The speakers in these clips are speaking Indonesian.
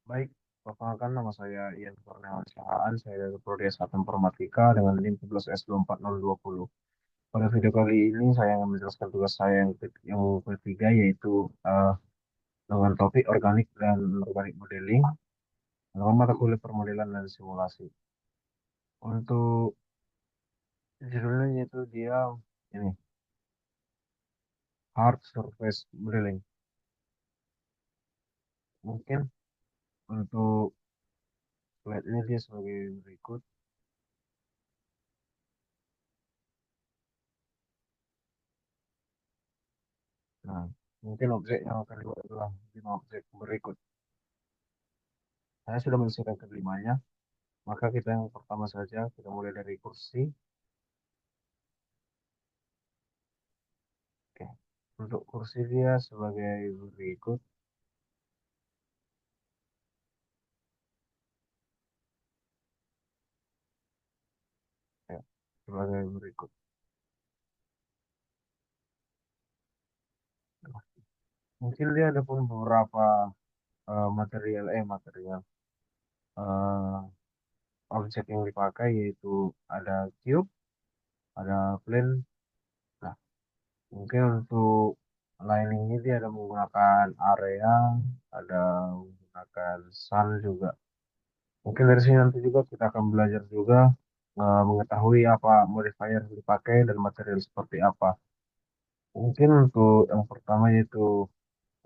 Baik, perkenalkan nama saya Ian Kurniawan Siahaan. Saya dari Prodi S1 Informatika dengan NIM 11S24020. Pada video kali ini saya akan menjelaskan tugas saya yang ketiga yaitu eh, dengan topik organik dan organik modeling dalam mata kuliah permodelan dan simulasi. Untuk judulnya yaitu dia ini hard surface modeling. Mungkin untuk slide ini dia sebagai berikut. Nah, mungkin objek yang akan dibuat adalah 5 objek berikut. Saya sudah menyelesaikan kelimanya. Maka kita yang pertama saja, kita mulai dari kursi. Oke. Untuk kursi dia sebagai berikut. Ya, sebagai berikut. Mungkin dia ada pun beberapa material eh, objek yang dipakai yaitu ada cube, ada plane. Nah, mungkin untuk liningnya dia ada menggunakan area, ada menggunakan sun juga. Mungkin dari sini nanti juga kita akan belajar juga mengetahui apa modifier yang dipakai dan material seperti apa. Mungkin untuk yang pertama yaitu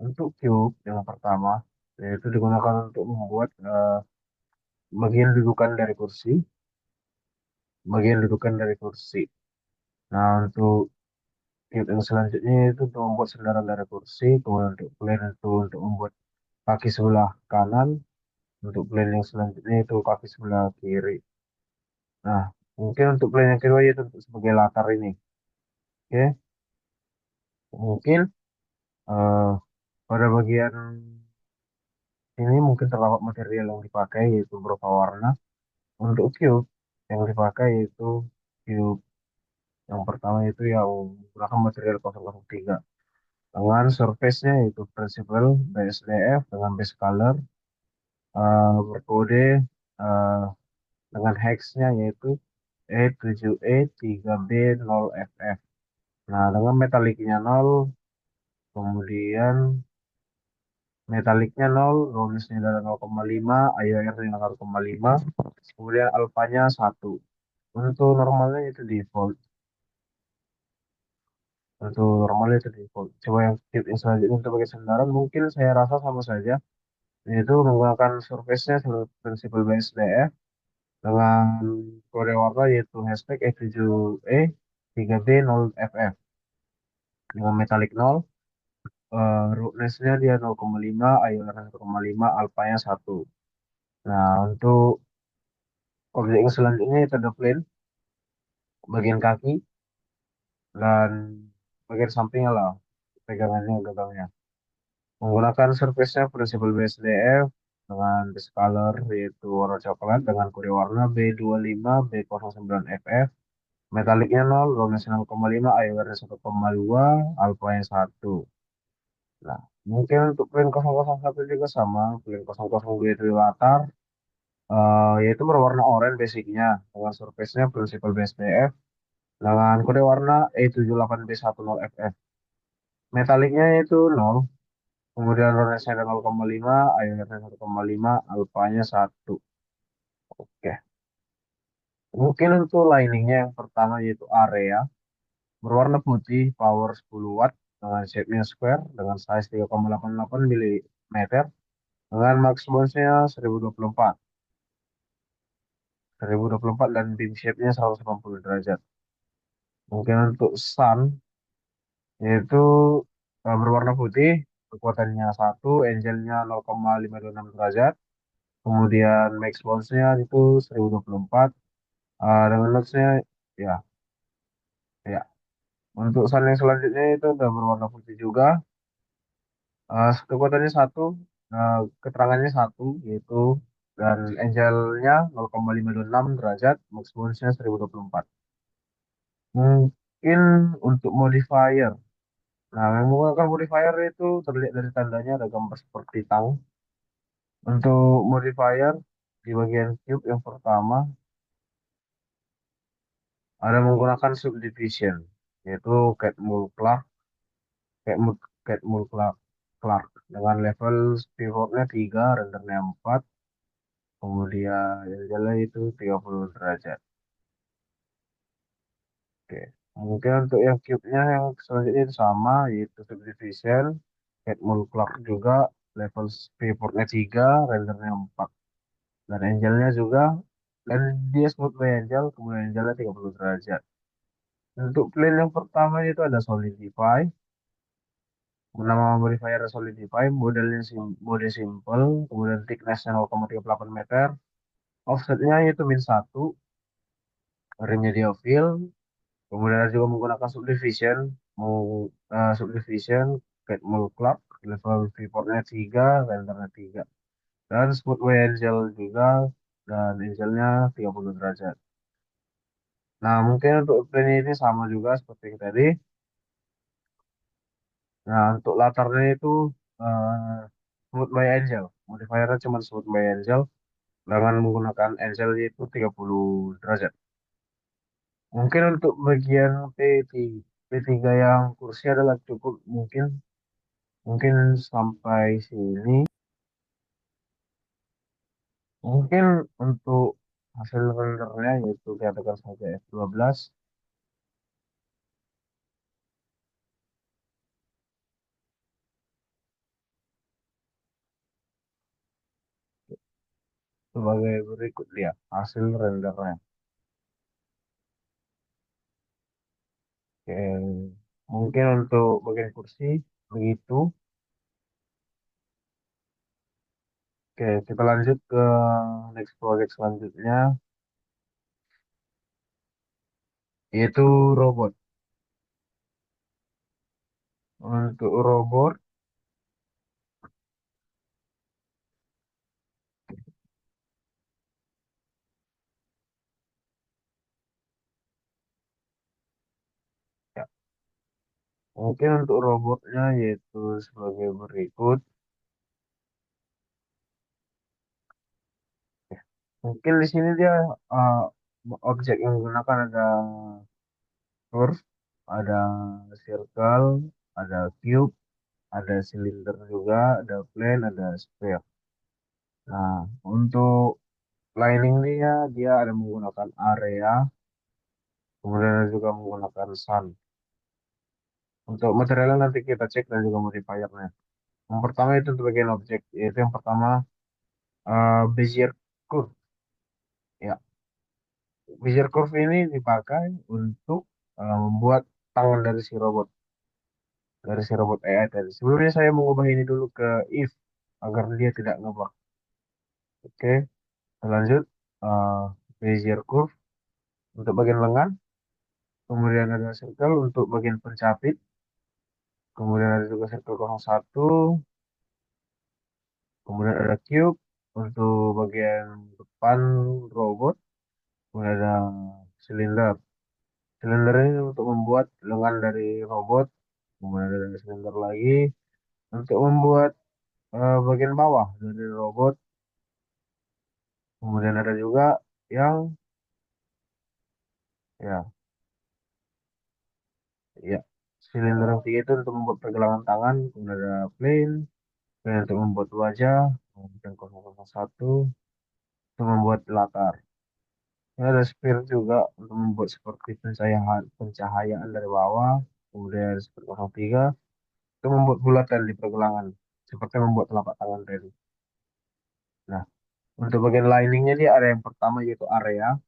untuk cube yang pertama yaitu digunakan untuk membuat bagian dudukan dari kursi, bagian dudukan dari kursi. Nah, untuk cube yang selanjutnya itu untuk membuat sandaran dari kursi, kemudian untuk plane itu untuk membuat kaki sebelah kanan, untuk plane yang selanjutnya itu kaki sebelah kiri. Nah, mungkin untuk plane yang kedua yaitu untuk sebagai latar ini. Oke, mungkin eh, pada bagian ini mungkin terdapat material yang dipakai yaitu berupa warna. Untuk cube yang dipakai yaitu cube yang pertama itu yang menggunakan material 003 dengan surface-nya yaitu principal BSDF dengan base color berkode eh, dengan hex-nya yaitu E7E3B0FF. Nah, dengan metaliknya 0, kemudian metaliknya 0, roundness-nya adalah 0,5, IOR-nya 0,5, kemudian alfanya 1. Untuk normalnya itu default. Untuk normalnya itu default. Coba yang tip yang selanjutnya untuk bagian sandaran mungkin saya rasa sama saja. Yaitu menggunakan surface-nya sebagai prinsipal BSDF dengan kode warna yaitu hashtag E7E3B0FF dengan metallic 0, roughness-nya dia 0,5, IOR 1,5, alpha-nya 1. Nah, untuk objek yang selanjutnya itu ada plane, bagian kaki, dan bagian sampingnya lah, pegangannya, gagangnya. Menggunakan surface-nya prinsipal BSDF dengan base color yaitu warna coklat dengan kode warna B25 B09FF, metaliknya 0, roundness 0,5, IOR 1,2, alpha-nya 1. Nah, mungkin untuk plane 001 juga sama, plane 002 itu latar, yaitu berwarna oranye basicnya dengan surface-nya prinsipal BSDF dengan kode warna E78B10FF. Metaliknya itu 0, kemudian roundness-nya ada 0,5, IOR-nya 1,5, alfanya 1. Oke. Mungkin untuk liningnya yang pertama yaitu area. Berwarna putih, power 10 watt, dengan shape-nya square, dengan size 3,88 mm, dengan max bounce-nya 1024 dan beam shape-nya 180 derajat. Mungkin untuk sun, yaitu berwarna putih, kekuatannya 1, angle-nya 0,526 derajat, kemudian max bounce-nya itu 1024, dengan notes-nya ya, ya. Untuk sun yang selanjutnya itu udah berwarna putih juga, kekuatannya 1, keterangannya 1 yaitu dan angle-nya 0,526 derajat, max bounce-nya 1024. Mungkin untuk modifier. Nah, yang menggunakan modifier itu terlihat dari tandanya ada gambar seperti tang. Untuk modifier di bagian cube yang pertama ada menggunakan subdivision, yaitu Catmull Catmull Clark dengan level pivotnya 3, rendernya 4, kemudian yang jalan itu 30 derajat. Oke. Mungkin untuk yang cube-nya yang selanjutnya itu sama, yaitu subdivision, Catmull Clark juga, level pivotnya 3, rendernya 4. Dan angelnya juga, dan dia smooth by angel, kemudian angelnya 30 derajat. Untuk plane yang pertama itu ada Solidify. Nama modifier Solidify, mode simple, kemudian thicknessnya 0,38 meter, offsetnya itu -1, rimnya dia fill, kemudian ada juga menggunakan subdivision, mau subdivision, Cat Club, level freeportnya 3, rendernya 3, dan smooth way angel juga, dan angelnya 30 derajat. Nah, mungkin untuk plane ini sama juga seperti yang tadi. Nah, untuk latarnya itu eh, smooth by angel, modifiernya cuma smooth by angel, dengan menggunakan Excel itu 30 derajat. Mungkin untuk bagian P3 yang kursi adalah cukup, mungkin mungkin sampai sini. Mungkin untuk hasil rendernya yaitu katakan saja F12 sebagai berikut dia hasil rendernya. Oke, mungkin untuk bagian kursi begitu. Oke, kita lanjut ke next project selanjutnya, yaitu robot. Untuk robot, ya, mungkin untuk robotnya yaitu sebagai berikut. Mungkin di sini dia uh, objek yang digunakan ada curve, ada circle, ada cube, ada silinder juga, ada plane, ada sphere. Nah, untuk lining dia ada menggunakan area, kemudian ada juga menggunakan sun. Untuk materialnya nanti kita cek dan juga modifiernya. Yang pertama itu untuk bagian objek, yaitu yang pertama Bezier curve. Ya, Bezier curve ini dipakai untuk membuat tangan dari si robot AI tadi. Sebelumnya saya mengubah ini dulu ke if agar dia tidak ngebug. Oke, lanjut. Uh, Bezier curve untuk bagian lengan, kemudian ada circle untuk bagian pencapit, kemudian ada juga circle 01, kemudian ada cube untuk bagian depan robot, kemudian ada silinder. Silinder ini untuk membuat lengan dari robot, kemudian ada silinder lagi untuk membuat bagian bawah dari robot, kemudian ada juga yang ya ya silinder yang tiga itu untuk membuat pergelangan tangan, kemudian ada plane, plane untuk membuat wajah, kemudian 001 untuk membuat latar. Ini ada sphere juga untuk membuat seperti pencahayaan dari bawah, kemudian seperti 03 itu membuat bulatan di pergelangan, seperti membuat telapak tangan tadi. Nah, untuk bagian liningnya dia ada yang pertama yaitu area.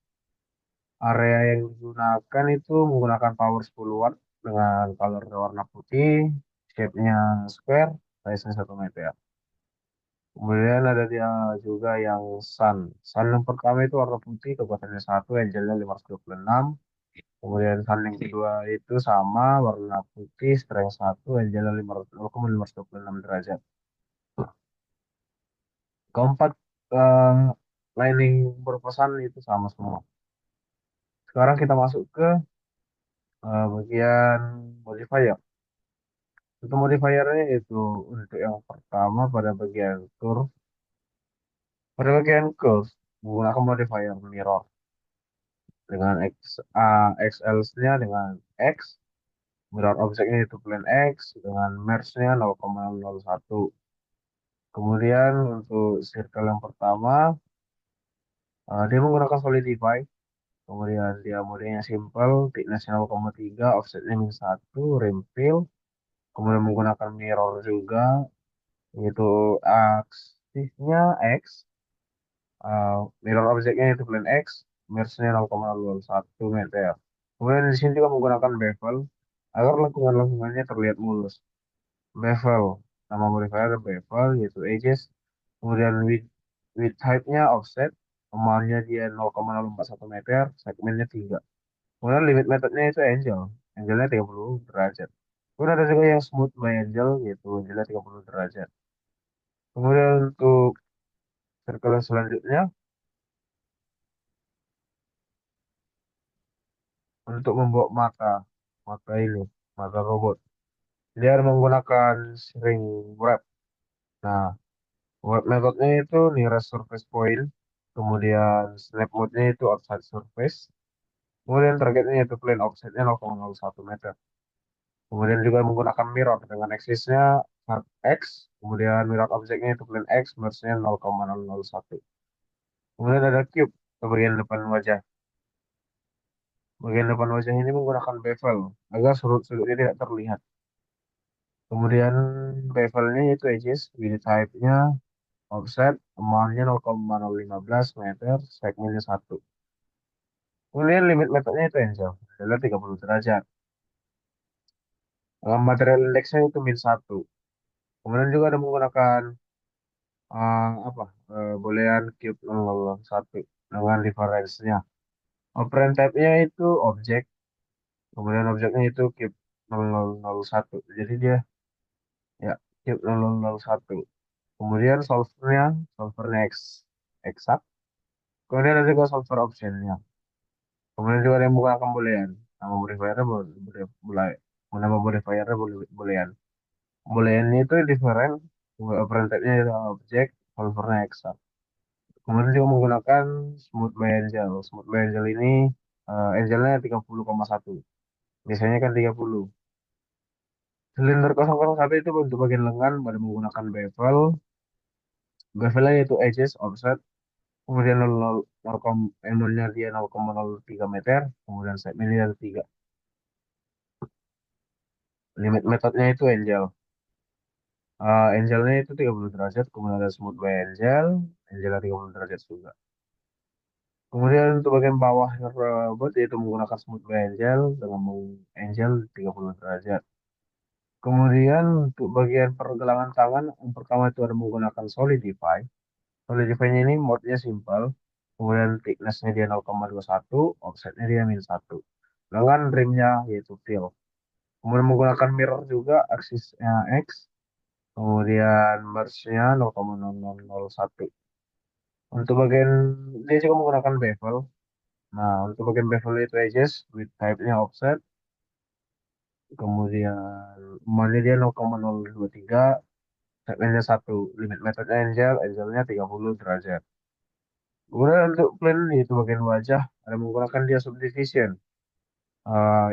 Area yang digunakan itu menggunakan power 10 watt dengan color warna putih, shape-nya square, size-nya 1 meter. Kemudian ada dia juga yang sun. Sun yang pertama itu warna putih, kekuatannya 1, angelnya 526. Kemudian sun yang kedua itu sama, warna putih, strength 1, angelnya 526 derajat. Keempat, eh, lining berpesan itu sama semua. Sekarang kita masuk ke bagian modifier. Untuk modifiernya itu untuk yang pertama pada bagian curve, Pada bagian curve, menggunakan modifier mirror dengan XL-nya dengan X, mirror objeknya itu plane X dengan merge-nya 0,01. Kemudian untuk circle yang pertama, dia menggunakan Solidify. Kemudian dia modenya simple, thickness-nya 0,3, offsetnya -1, rim fill. Kemudian menggunakan mirror juga, yaitu aksisnya X, mirror objeknya itu plane X, merge-nya 0,01 meter. Kemudian di sini juga menggunakan bevel agar lengkungan-lengkungannya terlihat mulus. Bevel, nama modifier bevel yaitu edges. Kemudian width height-nya offset, normalnya dia 0,041 meter, segmennya 3. Kemudian limit metodenya itu angel, angelnya 30 derajat. Kemudian ada juga yang smooth by angel, yaitu angelnya 30 derajat. Kemudian untuk circle yang selanjutnya, untuk membuat mata ini, mata robot. Dia menggunakan shrink wrap. Nah, wrap metodenya itu nearest surface point, kemudian snap mode-nya itu outside surface, kemudian targetnya itu plane offsetnya 0,01 meter. Kemudian juga menggunakan mirror dengan axisnya sharp X, kemudian mirror objeknya itu plane X, merge-nya 0,001. Kemudian ada cube ke bagian depan wajah. Bagian depan wajah ini menggunakan bevel agar sudut-sudutnya tidak terlihat. Kemudian bevelnya itu edges, width type-nya offset, amount-nya 0,015 meter, segmennya 1. Kemudian limit metodenya itu angel, adalah 30 derajat. Material index-nya itu -1. Kemudian juga ada menggunakan apa boolean cube 001 dengan difference-nya. Operand type-nya itu objek, kemudian objeknya itu cube 0001. Jadi dia ya cube 0001. Kemudian solvernya exact. Kemudian ada juga solver option-nya. Kemudian juga ada yang menggunakan boolean. Nama modifiernya boleh boleh nama modifiernya boolean. Boolean itu different, operand type-nya itu objek, solvernya exact. Kemudian juga menggunakan Smooth by Angel. Smooth by Angel ini Angelnya 30,1. Biasanya kan 30. Silinder 001 itu untuk bagian lengan pada menggunakan bevel. Bevelnya itu edges, offset. Kemudian 0, M-nya dia 0,03 meter. Kemudian segmennya ada 3. Limit metodenya itu Angel. Angelnya itu 30 derajat. Kemudian ada Smooth by Angel. Angelnya 30 derajat juga. Kemudian untuk bagian bawah robot yaitu menggunakan smooth by angel dengan angel 30 derajat. Kemudian untuk bagian pergelangan tangan, yang pertama itu ada menggunakan Solidify. Solidify-nya ini mode-nya simple. Kemudian thickness-nya dia 0,21, offset-nya dia -1. Dengan rim-nya yaitu fill. Kemudian menggunakan mirror juga, aksisnya X. Kemudian merge-nya 0,0001. Untuk bagian, dia juga menggunakan bevel. Nah, untuk bagian bevel itu edges, with type-nya offset. Kemudian mode dia 0,023, segmennya 1, limit metode angel, angelnya 30 derajat. Kemudian untuk plane itu bagian wajah, ada menggunakan dia subdivision.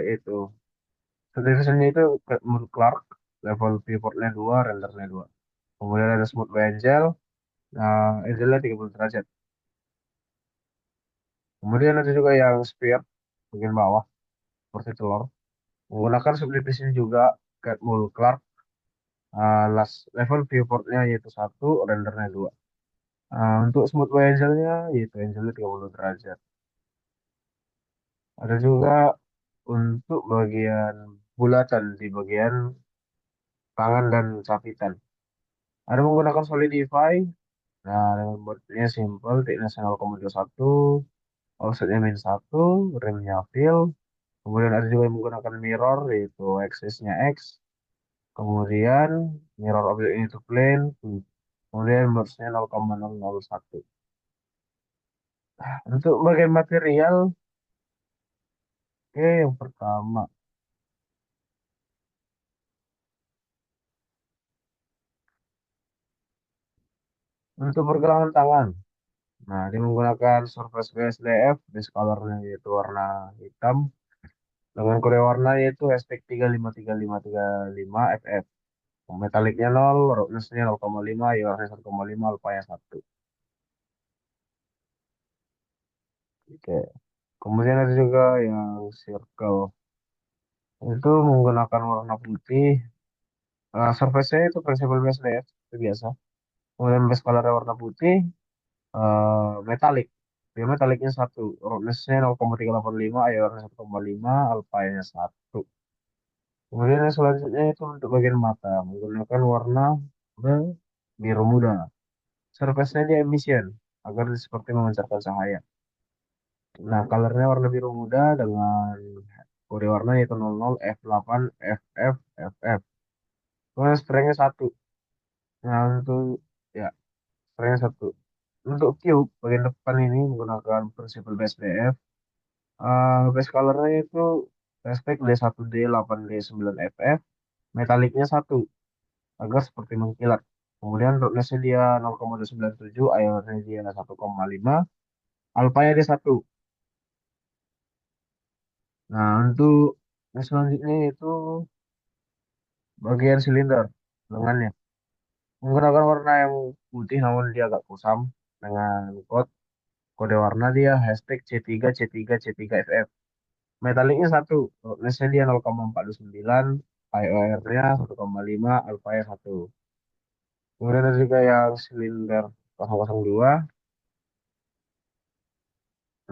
Itu subdivisionnya itu menurut Clark, level pivotrnya 2, rendernya 2. Kemudian ada smooth by angel, angelnya 30 derajat. Kemudian ada juga yang sphere, bagian bawah, seperti telur. Menggunakan subdivision juga, Catmull Clark, last level viewportnya yaitu 1, rendernya 2. Untuk smooth by angelnya yaitu angelnya 30 derajat. Ada juga untuk bagian bulatan di bagian tangan dan sapitan. Ada menggunakan Solidify. Nah, dengan boardnya simple, thickness 0,21, offsetnya -1, remnya fill. Kemudian ada juga yang menggunakan mirror, yaitu axisnya X. Kemudian mirror objeknya itu plane. Kemudian merge-nya 0,001. Untuk bagian material, oke, yang pertama. Untuk pergelangan tangan. Nah, dia menggunakan Surface BSDF, base colornya yaitu warna hitam, dengan kode warna yaitu hashtag 353535 FF. Metaliknya 0, roughness-nya 0,5, UR-nya 1,5, alpha-nya 1. Oke. Kemudian ada juga yang circle. Itu menggunakan warna putih. Surface-nya itu principal base layer, itu biasa. Kemudian base color warna putih, metalik. Dia metaliknya 1, roughness-nya 0,385, IOR-nya 1,5, alpha-nya 1. Kemudian yang selanjutnya itu untuk bagian mata, menggunakan warna biru muda. Surface-nya dia emission, agar seperti memancarkan cahaya. Nah, colornya warna biru muda dengan kode warna yaitu 00 F8 FF FF. Kemudian strength-nya 1. Nah, untuk ya, strength-nya 1. Untuk cube bagian depan ini menggunakan principal base DF. Base colornya itu hashtag D1D8D9FF. Metaliknya 1 agar seperti mengkilat. Kemudian roughness-nya dia 0,297, IR-nya dia 1,5, alpha-nya dia 1. Nah, untuk yang selanjutnya itu bagian silinder lengannya. Menggunakan warna yang putih namun dia agak kusam dengan kode warna dia hashtag C3 C3 C3 FF. Metaliknya 1, roughness-nya dia 0,429, IOR-nya 1,5, alpha-nya 1. Kemudian ada juga yang silinder 002.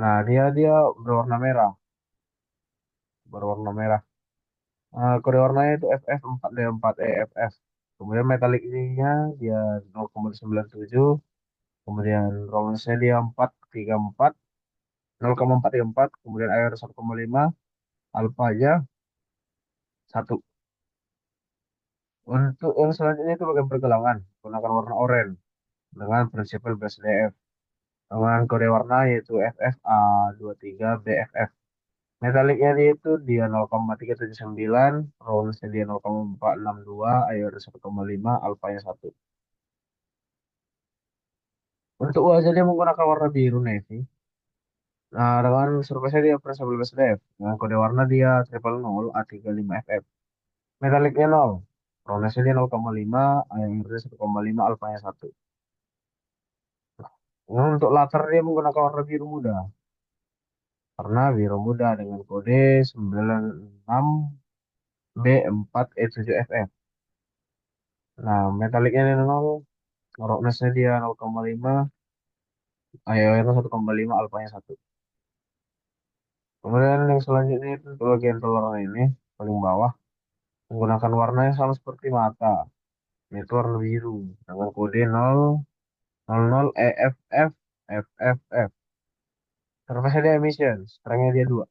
Nah, dia berwarna merah, berwarna merah. Kode warnanya itu FF4D4EFF. Kemudian metaliknya dia 0,97, kemudian roundness-nya dia 434, 0,434, kemudian air 1,5, alpha aja 1. Untuk yang selanjutnya itu bagian pergelangan, gunakan warna oranye dengan prinsipal base DF. Dengan kode warna yaitu FFA23BFF. Metaliknya dia itu dia 0,379, roundness-nya dia 0,462, air 1,5, alpha-nya 1. Untuk wajah dia menggunakan warna biru navy. Nah, dengan surface dia pressable base depth. Dengan kode warna dia triple 0 A35FF. Metaliknya 0. Roundness dia 0,5, airnya 1,5, alpanya 1. Nah, untuk latar dia menggunakan warna biru muda. Karena biru muda dengan kode 96B4E7FF. Nah, metaliknya dia 0. Roughness dia 0,5, airnya 1,5, alpanya 1. Kemudian yang selanjutnya itu untuk bagian telur ini paling bawah menggunakan warna yang sama seperti mata, yaitu warna biru dengan kode 000 EFF FFF. Surface dia emission, strength-nya dia 2.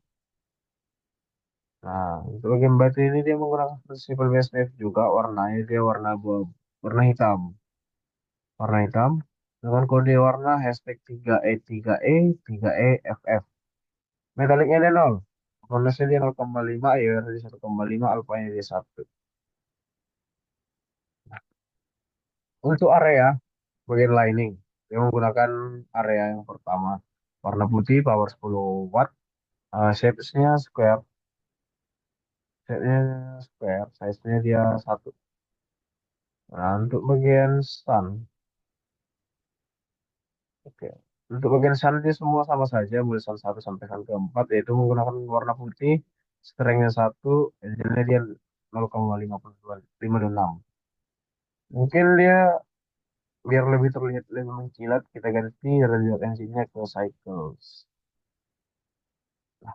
Nah, untuk bagian batu ini dia menggunakan principal base wave juga, warnanya dia warna warna hitam. Warna hitam dengan kode warna hashtag 3E3E3EFF. Metaliknya dia 0. Roundness-nya dia 0,5, IR dia 1,5, alpha-nya dia 1. Untuk area bagian lining, dia menggunakan area yang pertama. Warna putih, power 10 watt. Shapes-nya square. Shape-nya square. Size-nya dia 1. Nah, untuk bagian sun. Oke. Untuk bagian sun dia semua sama saja. Mulai sun 1 sampai sun keempat. Yaitu menggunakan warna putih. Strength-nya 1. Angle-nya dia 0,56. Mungkin dia biar lebih terlihat lebih mengkilat. Kita ganti radial engine-nya ke cycles. Nah,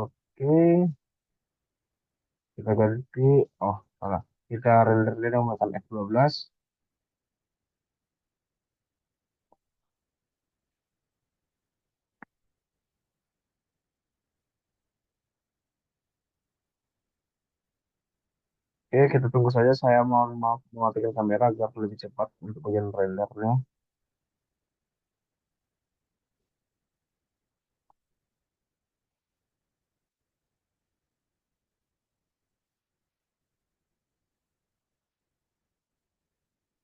oke. Kita ganti, oh salah, kita render dia dong makan F12. Oke, kita tunggu saja, saya mohon maaf mematikan kamera agar lebih cepat untuk bagian rendernya.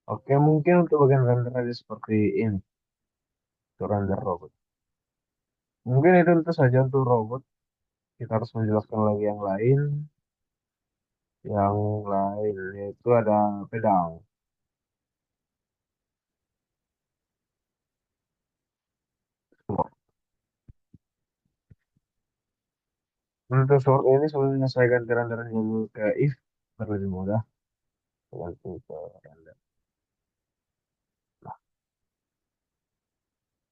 Oke, mungkin untuk bagian render aja seperti ini, untuk render robot. Mungkin itu saja untuk robot. Kita harus menjelaskan lagi yang lain. Yang lain yaitu ada pedang. Untuk sword ini sebelumnya saya ganti renderan dulu ke if biar lebih mudah. Ganti ke render.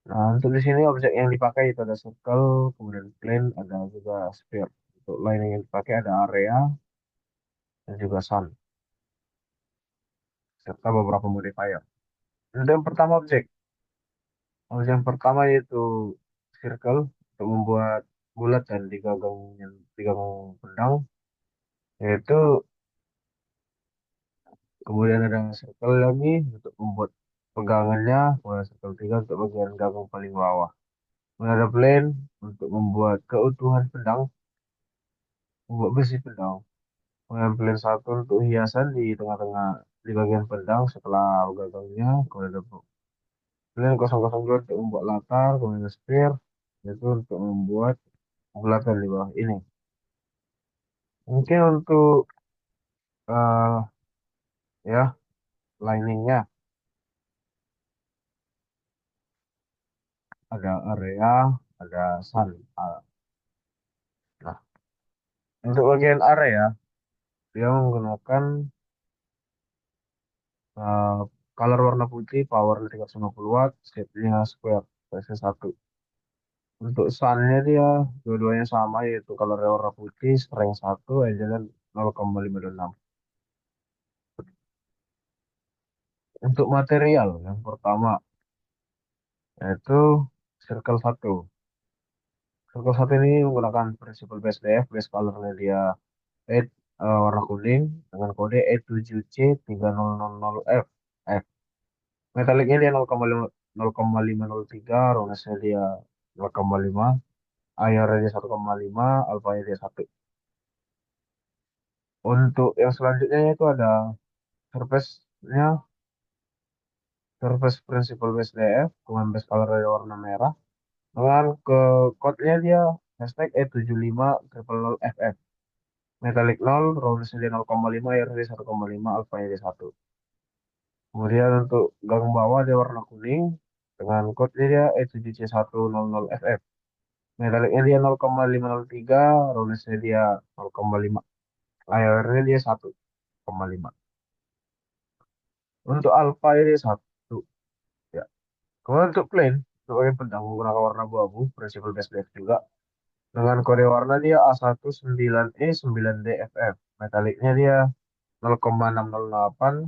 Nah, untuk di sini objek yang dipakai itu ada circle, kemudian plane, ada juga sphere. Untuk lining yang dipakai ada area dan juga sun, serta beberapa modifier. Untuk yang pertama objek yang pertama yaitu circle untuk membuat bulat dan digagang pedang, yaitu kemudian ada circle lagi untuk membuat pegangannya, kemudian circle 3 untuk bagian gagang paling bawah. Kemudian ada plane untuk membuat keutuhan pedang, membuat besi pedang. Kemudian plane satu untuk hiasan di tengah-tengah di bagian pedang setelah gagangnya. Kemudian ada plane 002 untuk membuat latar, kemudian ada sphere itu untuk membuat bulatan di bawah ini. Mungkin untuk eh ya liningnya ada area, ada sun. Nah, untuk bagian area dia menggunakan eh, color warna putih, power 350 watt, shape-nya square, versi 1. Untuk sun-nya dia dua-duanya sama yaitu color warna putih, strength 1, angle 0,526. Untuk material yang pertama yaitu circle 1. Circle 1 ini menggunakan prinsipal base DF, base colornya dia 8 warna kuning dengan kode E7C3000F. F. Metaliknya dia 0,503, roundness-nya dia 0,5, IR dia 1,5, alpha-nya dia 1. Untuk yang selanjutnya itu ada surface-nya, surface principal base DF dengan base color dari warna merah. Dengan ke code-nya dia hashtag E7500FF. Metallic 0, roundness dia 0,5, IR dia 1,5, alpha-nya dia 1. Kemudian untuk gang bawah dia warna kuning dengan code dia E7C100FF. Metallicnya dia 0,503, roundness-nya dia 0,5, IR-nya dia 1,5. Untuk alpha ini 1. Ya. Kemudian untuk plain, untuk bagian pedang menggunakan warna abu-abu, prinsipal base depth juga. Dengan kode warna dia A19E9DFF. Metaliknya dia 0,608,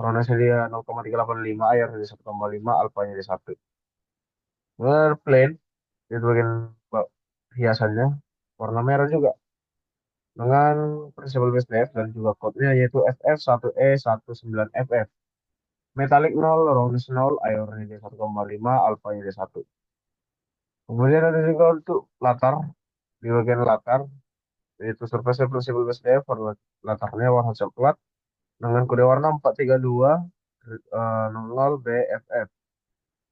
roundness dia 0,385, air jadi 1,5, alfanya di 1. Kemudian plain, itu bagian hiasannya, warna merah juga. Dengan prinsipal base depth dan juga code-nya yaitu FF1E19FF. Metalik 0, roundness 0, iornya dia 1,5, alfanya dia 1. Kemudian ada juga untuk latar, di bagian latar, yaitu surface principal base layer, latarnya warna coklat, dengan kode warna 432 00 BFF.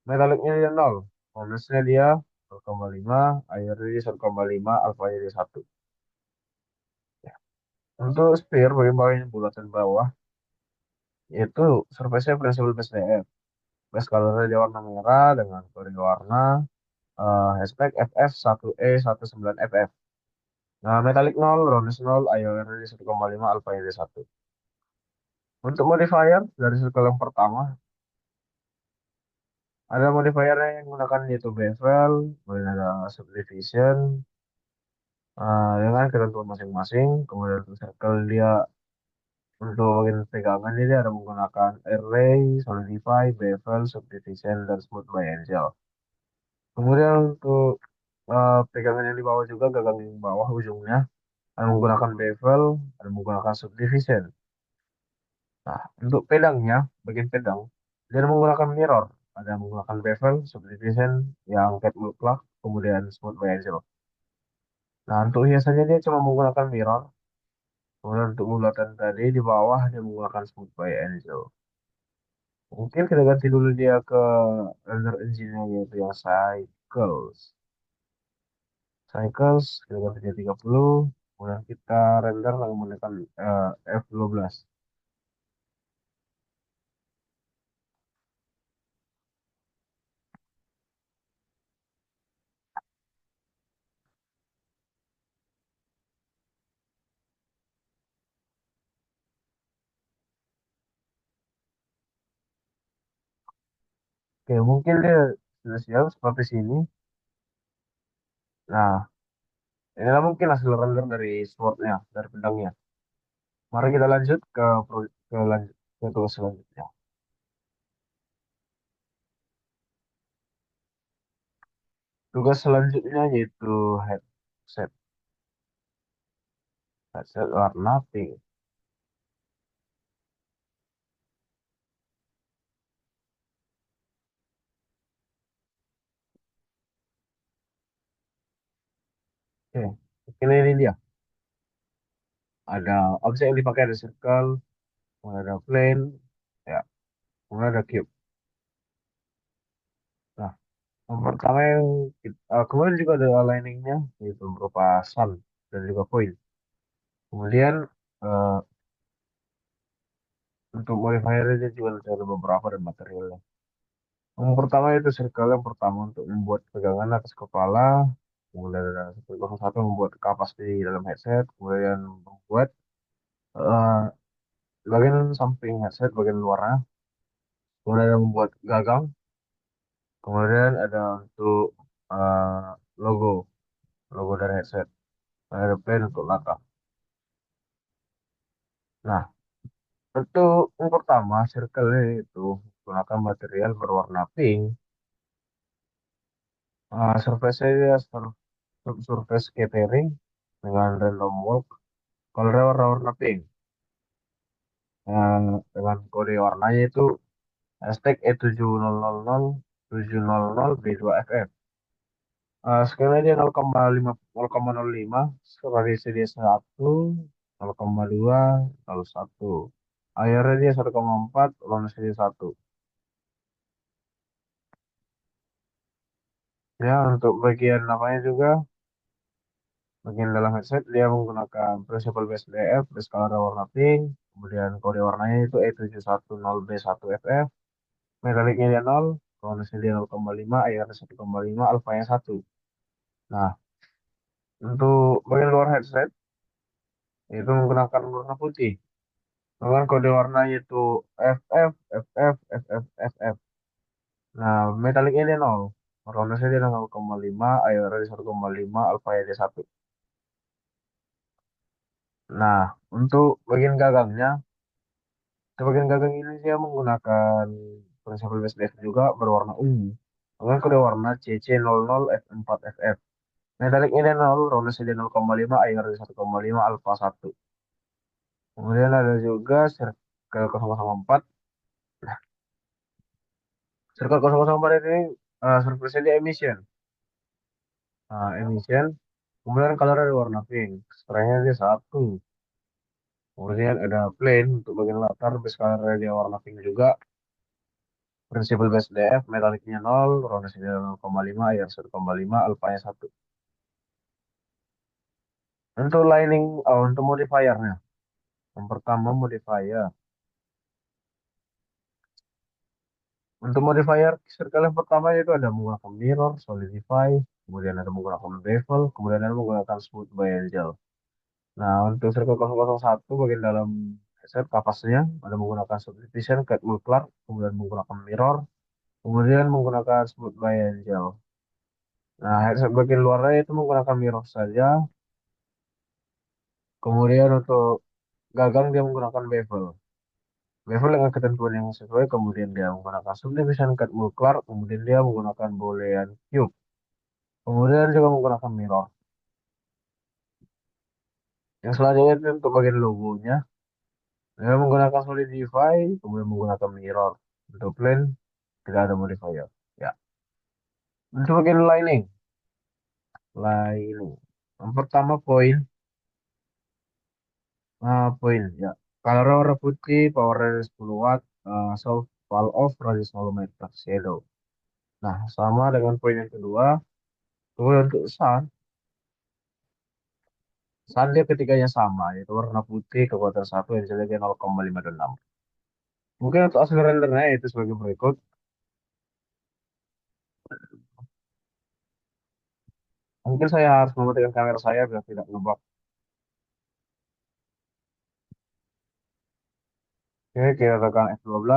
Metaliknya dia 0, roundness-nya dia 0,5, airnya dia 1,5, alfanya dia 1. Ya. Untuk sphere, bagian bulatan bawah, yaitu surface principal base layer. Base color dia warna merah dengan kode warna hashtag FF1E19FF. Nah, metalik 0, roundness 0, IOR di 1,5, alpha di 1. Untuk modifier, dari circle yang pertama, ada modifier yang menggunakan yaitu bevel, kemudian ada subdivision, dengan ketentuan masing-masing. Kemudian untuk circle dia, untuk bagian pegangan dia ada menggunakan array, solidify, bevel, subdivision, dan smooth by angel. Kemudian untuk pegangan yang di bawah juga, gagang yang di bawah ujungnya, ada menggunakan bevel, ada menggunakan subdivision. Nah, untuk pedangnya, bagian pedang, dia menggunakan mirror. Ada menggunakan bevel, subdivision, yang catwalk plug, kemudian smooth bezel. Nah, untuk hiasannya dia cuma menggunakan mirror. Kemudian untuk bulatan tadi di bawah dia menggunakan smooth by angel. Mungkin kita ganti dulu dia ke render engine-nya yaitu yang Cycles. Cycles kita ganti dia 30. Kemudian kita render lalu menekan F12. Oke, mungkin dia sudah siap seperti sini. Nah, inilah mungkin hasil render dari swordnya, dari pedangnya. Mari kita lanjut ke tugas selanjutnya. Tugas selanjutnya yaitu headset. Headset warna pink. Oke, ini dia. Ada objek yang dipakai ada circle, kemudian ada plane, ya, kemudian ada cube. Nah, yang pertama kemudian juga ada aligningnya, yaitu berupa sun dan juga point. Kemudian eh, untuk modifiernya juga ada beberapa dan materialnya. Yang pertama itu circle yang pertama untuk membuat pegangan atas kepala, kemudian ada 101 membuat kapas di dalam headset, kemudian membuat eh, bagian samping headset, bagian luarnya, kemudian ada membuat gagang, kemudian ada untuk eh, logo, logo dari headset, ada plan untuk laka. Nah, untuk yang pertama circle itu menggunakan material berwarna pink, surface-nya dia surface catering dengan random walk. Kalau warna pink, dengan kode warnanya itu hashtag E7000 700B2FF. Skala dia 0,5 0,05, radiusnya dia 1, 0,2, 1. Airnya dia 1,4, luasnya dia 1. Ya, untuk bagian apanya juga, bagian dalam headset dia menggunakan Principal Base DF, base color warna pink, kemudian kode warnanya itu E710B1FF, metaliknya dia 0, luasnya dia 0,5, airnya 1,5, alfanya 1. Nah, untuk bagian luar headset itu menggunakan warna putih. Dengan kode warnanya itu FF, FF, FF, FF. Nah, metaliknya dia 0. Roundness dia 0,5, IR dia 1,5, alpha dia 1. Nah, untuk bagian gagangnya, di bagian gagang ini dia menggunakan principal base def juga berwarna ungu. Dengan kode warna CC00F4FF. Metaliknya dia 0, roundness dia 0,5, IR dia 1,5, alpha 1. Kemudian ada juga circle 004. Circle 004 ini surface dia emission. Nah, emission. Kemudian color ada warna pink. Strength-nya dia 1. Kemudian ada plain untuk bagian latar. Base color dia warna pink juga. Principal base DF. Metaliknya 0. Roundness dia 0,5. Air 1,5. Alpha-nya 1. Untuk lining, untuk modifiernya. Yang pertama modifier. Untuk modifier circle yang pertama itu ada menggunakan mirror, solidify. Kemudian ada menggunakan bevel. Kemudian ada menggunakan smooth by angel. Nah, untuk circle 001 bagian dalam headset kapasnya ada menggunakan subdivision, cut multiplar, kemudian menggunakan mirror, kemudian menggunakan smooth by angel. Nah, headset bagian luarnya itu menggunakan mirror saja. Kemudian untuk gagang dia menggunakan bevel. Bevel dengan ketentuan yang sesuai, kemudian dia menggunakan subdivision, cut multiplar, kemudian dia menggunakan boolean cube. Kemudian juga menggunakan mirror. Yang selanjutnya itu untuk bagian logonya, dia menggunakan solidify, kemudian menggunakan mirror. Untuk plane tidak ada modifier. Ya, untuk bagian lining. Yang pertama poin, poin ya. Kalau warna putih, power 10 watt, soft. fall off, radius volumeter, shadow. Nah, sama dengan poin yang kedua, kemudian untuk sun dia ketiganya sama, yaitu warna putih, kekuatan satu, yang jeleknya 0,56. Mungkin untuk hasil rendernya itu sebagai berikut. Mungkin saya harus mematikan kamera saya biar tidak ngebug. Oke, kita tekan F12,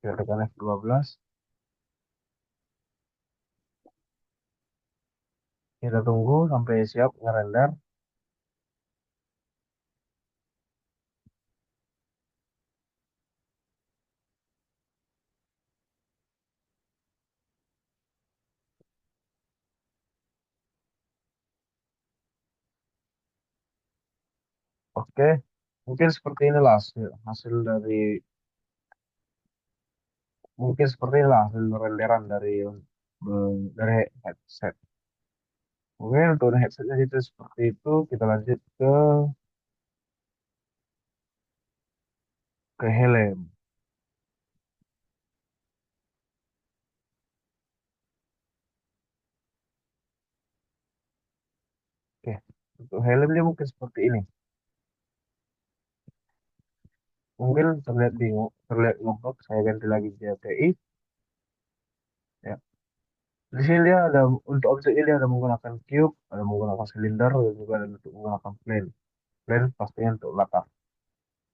kita tekan F12, kita tunggu sampai siap ngerender. Oke, mungkin seperti inilah hasil dari mungkin seperti inilah hasil renderan dari headset. Mungkin untuk headsetnya itu seperti itu. Kita lanjut ke helm. Oke, untuk helm dia mungkin seperti ini. Mungkin terlihat bingung, terlihat ngebug. Saya ganti lagi JTI. Ya. Di sini dia ada untuk objeknya dia ada menggunakan cube, ada menggunakan silinder, dan juga ada untuk menggunakan plane. Plane pastinya untuk latar.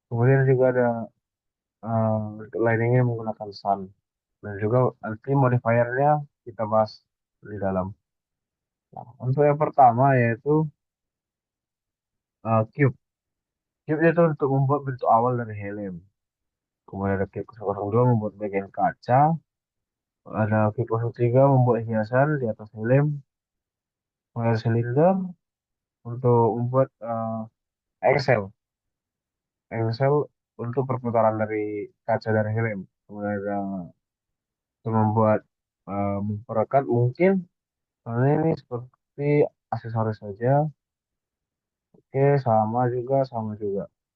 Kemudian juga ada untuk lightingnya menggunakan sun. Dan juga nanti modifiernya kita bahas di dalam. Nah, untuk yang pertama yaitu cube. Cube itu untuk membuat bentuk awal dari helm. Kemudian ada cube 002 membuat bagian kaca. Ada cube 03 membuat hiasan di atas helm. Kemudian silinder untuk membuat Excel. Excel untuk perputaran dari kaca dari helm. Kemudian ada untuk membuat memperekat mungkin. Karena ini seperti aksesoris saja. Oke, sama juga.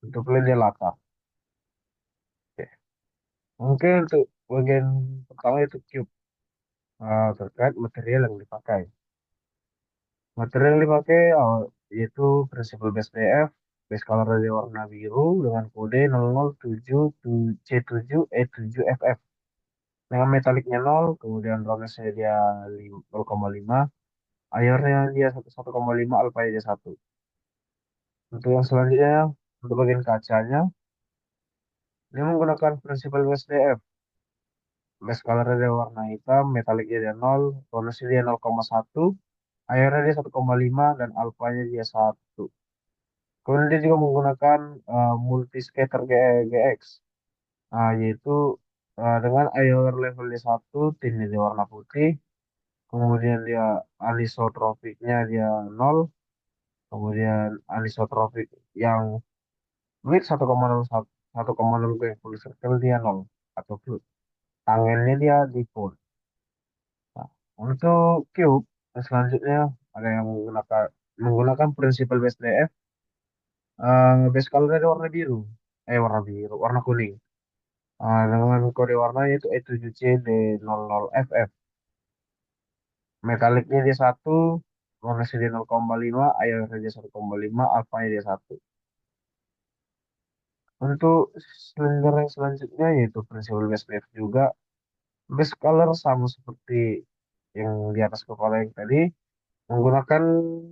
Untuk plan dia latar. Oke. Mungkin untuk bagian pertama itu cube terkait material yang dipakai. Material yang dipakai yaitu prinsipal base DF, base color dari warna biru dengan kode 007C7E7FF. Dengan metaliknya 0, kemudian roundness-nya dia 0,5, airnya dia 1,5, alpha dia 1. Untuk yang selanjutnya, untuk bagian kacanya, dia menggunakan prinsipal base DF. Base color dia warna hitam, metaliknya dia 0, roundness-nya dia 0,1, airnya dia 1,5, dan alpha-nya dia 1. Kemudian dia juga menggunakan multi scatter GX, yaitu dengan IOR levelnya 1, tinnya dia warna putih, kemudian dia anisotropiknya dia 0, kemudian anisotropik yang width 1,0 gue full circle dia 0 atau fluid. Tangennya dia default. Nah, untuk cube selanjutnya ada yang menggunakan prinsipal base DF, base colornya warna biru, warna kuning. Dengan kode warnanya itu E7CD00FF. Metaliknya dia 1, luminous dia 0,5, airnya dia 1,5, alpha-nya dia 1. Untuk silinder yang selanjutnya yaitu principal base wave juga. Base color sama seperti yang di atas kepala yang tadi. Menggunakan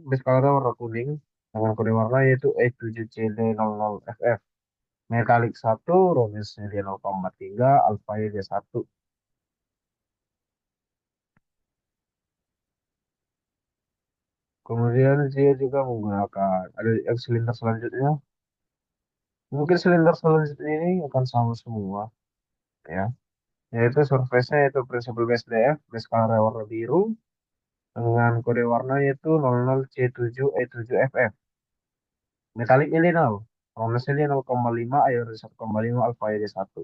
base color warna kuning dengan kode warna yaitu E7CD00FF. Metalik 1, luminous-nya dia 0,3, alpha-nya dia 1. Kemudian dia juga menggunakan ada yang silinder selanjutnya. Mungkin silinder selanjutnya ini akan sama semua, ya. Yaitu surface-nya yaitu principal base DF, base color warna biru, dengan kode warna yaitu 00C7E7FF. Metaliknya dia 0, roundness-nya dia 0,5, air 1,5, alpha dia 1.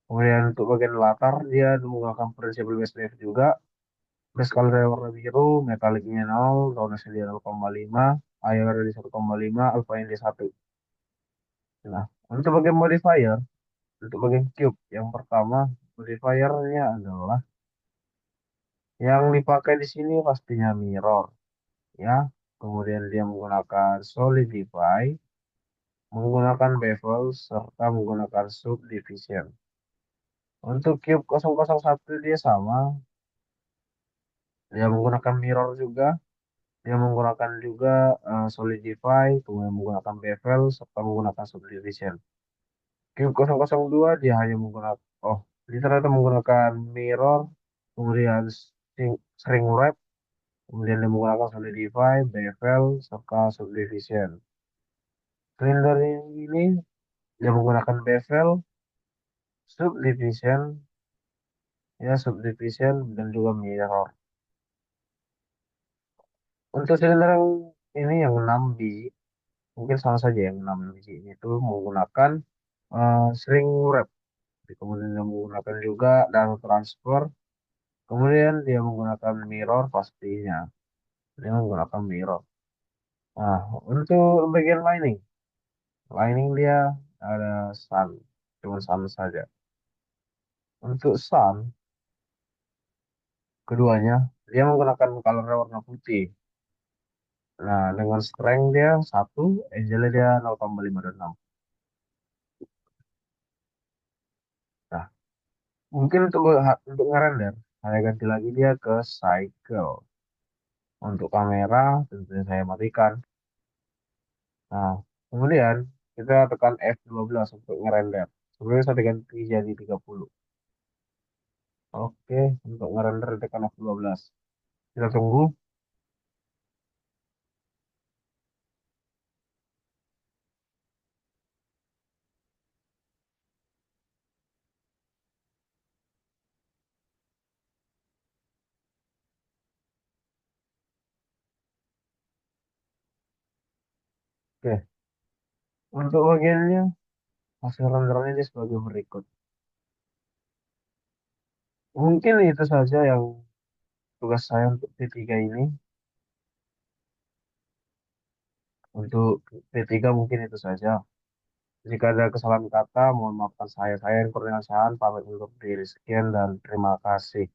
Kemudian untuk bagian latar, dia menggunakan principal base DF juga, base color warna biru, metaliknya 0, roundness-nya dia 0,5, air dia 1,5, alpha dia 1. Nah, untuk bagian modifier, untuk bagian cube, yang pertama modifiernya adalah yang dipakai di sini pastinya mirror, ya. Kemudian dia menggunakan solidify, menggunakan bevel, serta menggunakan subdivision. Untuk cube 001 dia sama, dia menggunakan mirror juga, dia menggunakan juga solidify, kemudian menggunakan bevel, serta menggunakan subdivision. Cube 002 dia hanya menggunakan, oh, dia ternyata menggunakan mirror, kemudian shrink wrap, kemudian dia menggunakan solidify, bevel, serta subdivision. Silinder ini dia menggunakan bevel, subdivision, ya subdivision dan juga mirror. Untuk silinder yang ini yang 6 biji, mungkin sama saja yang 6 biji ini itu menggunakan shrink wrap. Kemudian dia menggunakan juga data transfer. Kemudian dia menggunakan mirror pastinya. Dia menggunakan mirror. Nah, untuk bagian lining. Lining dia ada sun. Cuma sun saja. Untuk sun, keduanya, dia menggunakan color warna putih. Nah, dengan strength dia 1, angle dia 0,526. Nah, mungkin untuk ngerender, saya ganti lagi dia ke cycle. Untuk kamera, tentunya saya matikan. Nah, kemudian kita tekan F12 untuk ngerender. Sebenarnya saya ganti jadi 30. Oke, untuk ngerender tekan F12. Kita tunggu. Oke, untuk bagiannya, hasil renderannya dia sebagai berikut. Mungkin itu saja yang tugas saya untuk P3 ini. Untuk P3 mungkin itu saja. Jika ada kesalahan kata, mohon maafkan saya. Saya yang Kurniawan Sahan, pamit untuk diri. Sekian dan terima kasih.